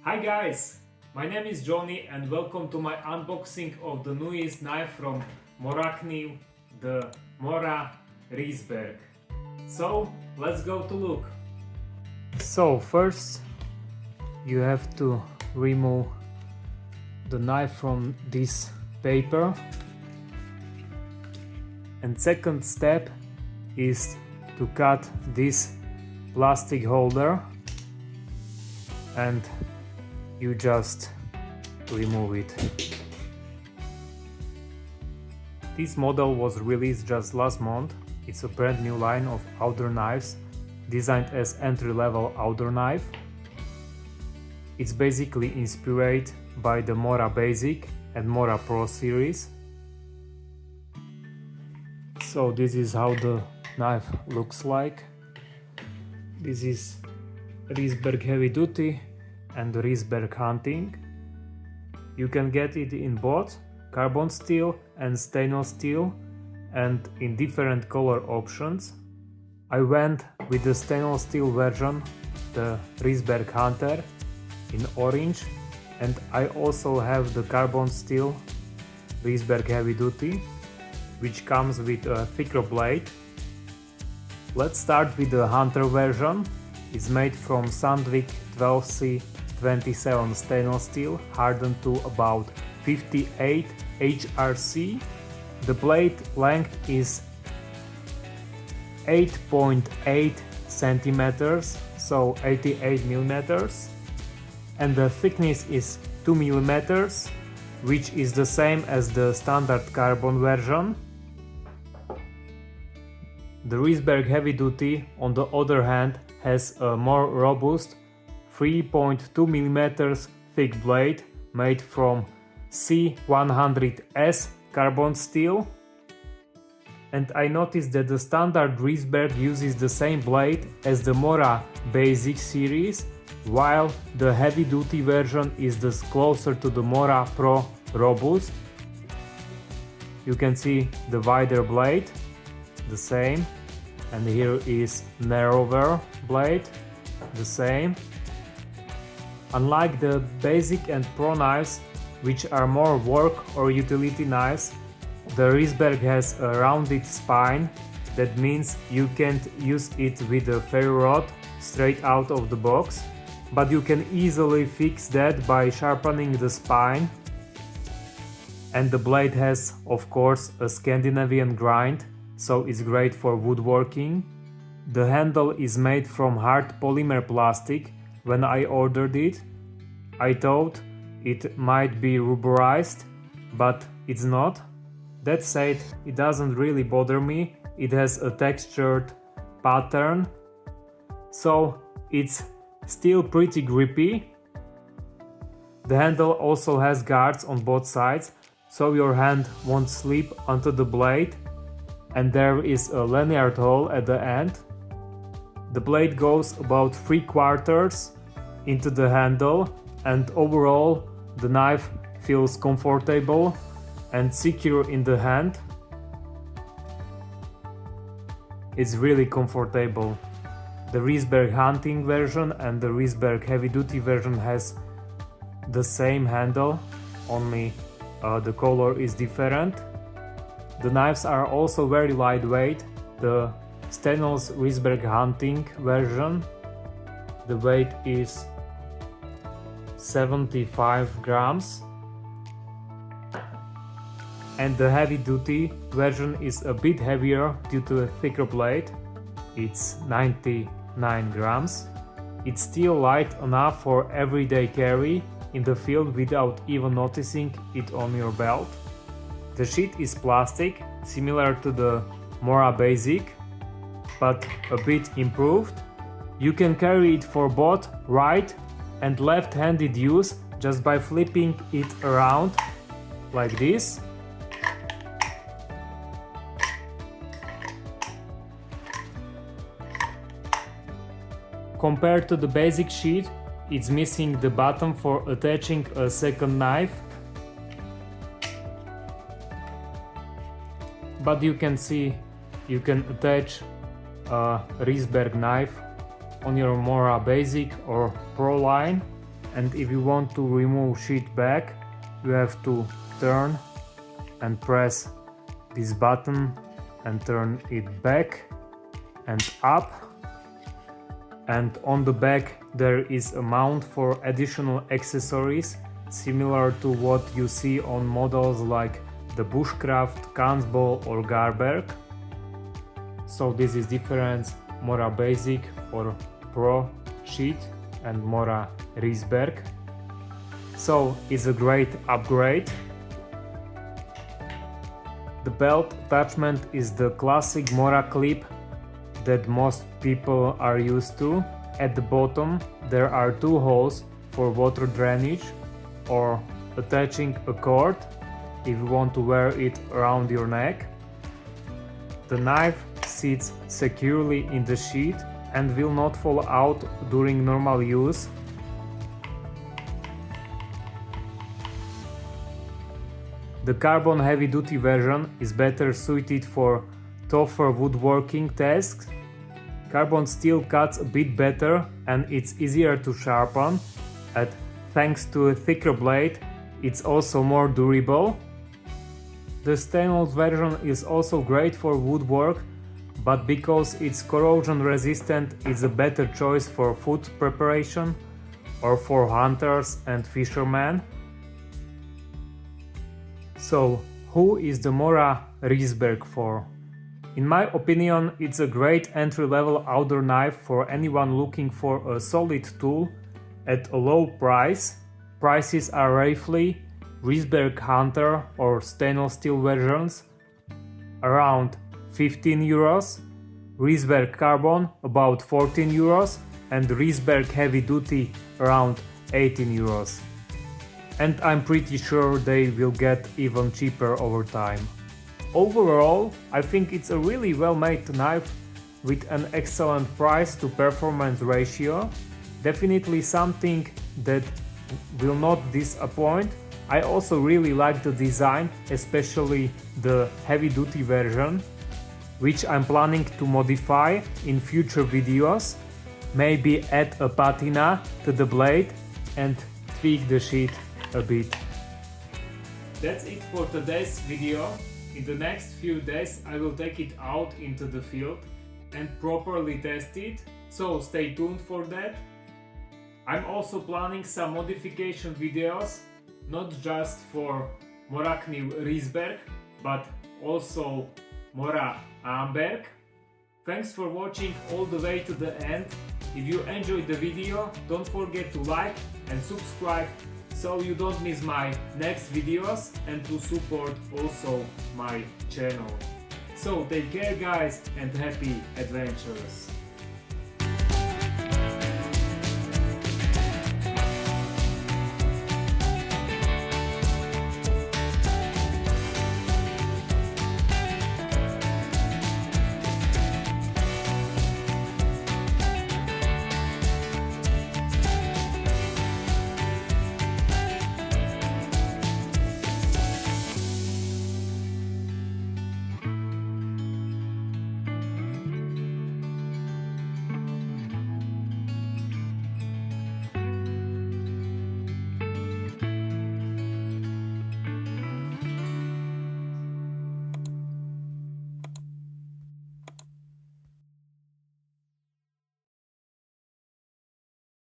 Hi guys, my name is Johnny and welcome to my unboxing of the newest knife from Morakniv, the Mora Risberg. So let's go to look. So first you have to remove the knife from this paper, and second step is to cut this plastic holder and you just remove it. This model was released just last month. It's a brand new line of outdoor knives designed as entry-level outdoor knife. It's basically inspired by the Mora Basic and Mora Pro series. So this is how the knife looks like. This is Risberg Heavy Duty and Risberg Hunting. You can get it in both carbon steel and stainless steel and in different color options. I went with the stainless steel version, the Risberg Hunter, in orange, and I also have the carbon steel Risberg Heavy Duty, which comes with a thicker blade. Let's start with the Hunter version. It's made from Sandvik 12C27 stainless steel, hardened to about 58 HRC. The blade length is 8.8 centimeters, so 88 millimeters, and the thickness is 2 millimeters, which is the same as the standard carbon version. The Risberg Heavy Duty, on the other hand, has a more robust 3.2 mm thick blade made from C100S carbon steel. And I noticed that the standard Risberg uses the same blade as the Mora Basic series, while the heavy duty version is closer to the Mora Pro Robust. You can see the wider blade, the same, and here is narrower blade, the same. Unlike the basic and pro knives, which are more work or utility knives, the Risberg has a rounded spine. That means you can't use it with a ferro rod straight out of the box, but you can easily fix that by sharpening the spine. And the blade has, of course, a Scandinavian grind, so it's great for woodworking. The handle is made from hard polymer plastic. When I ordered it, I thought it might be rubberized, but it's not. That said, it doesn't really bother me. It has a textured pattern, so it's still pretty grippy. The handle also has guards on both sides, so your hand won't slip onto the blade, and there is a lanyard hole at the end. The blade goes about 3/4 into the handle, and overall the knife feels comfortable and secure in the hand. It's really comfortable. The Risberg Hunting version and the Risberg Heavy Duty version has the same handle, only the color is different. The knives are also very lightweight. The stainless Risberg Hunting version, the weight is 75 grams, and the heavy duty version is a bit heavier due to a thicker blade. It's 99 grams. It's still light enough for everyday carry in the field without even noticing it on your belt. The sheath is plastic, similar to the Mora Basic, but a bit improved. You can carry it for both right and left-handed use just by flipping it around like this. Compared to the basic sheath, it's missing the button for attaching a second knife. But you can see you can attach a Risberg knife on your Mora Basic or Pro line. and if you want to remove sheet back, you have to turn and press this button and turn it back and up, and on the back there is a mount for additional accessories similar to what you see on models like the Bushcraft, Kansball or Garberg. So this is difference Mora Basic or Pro sheet and Mora Risberg. So it's a great upgrade. The belt attachment is the classic Mora clip that most people are used to. At the bottom there are two holes for water drainage or attaching a cord if you want to wear it around your neck. The knife sits securely in the sheath and will not fall out during normal use. The carbon heavy duty version is better suited for tougher woodworking tasks. Carbon steel cuts a bit better and it's easier to sharpen, and thanks to a thicker blade it's also more durable. The stainless version is also great for woodwork, but because it's corrosion resistant, it's a better choice for food preparation or for hunters and fishermen. So, who is the Mora Risberg for? In my opinion, it's a great entry-level outdoor knife for anyone looking for a solid tool at a low price. Prices are roughly Risberg Hunter or stainless steel versions around 15 euros, Risberg Carbon about 14 euros and Risberg Heavy Duty around 18 euros. And I'm pretty sure they will get even cheaper over time. Overall, I think it's a really well-made knife with an excellent price to performance ratio. Definitely something that will not disappoint. I also really like the design, especially the heavy-duty version, which I'm planning to modify in future videos. Maybe add a patina to the blade and tweak the sheath a bit. That's it for today's video. In the next few days I will take it out into the field and properly test it, so stay tuned for that. I'm also planning some modification videos, not just for Morakniv Risberg, but also Mora Amberg. Thanks for watching all the way to the end. If you enjoyed the video, don't forget to like and subscribe so you don't miss my next videos and to support also my channel. So take care guys and happy adventures!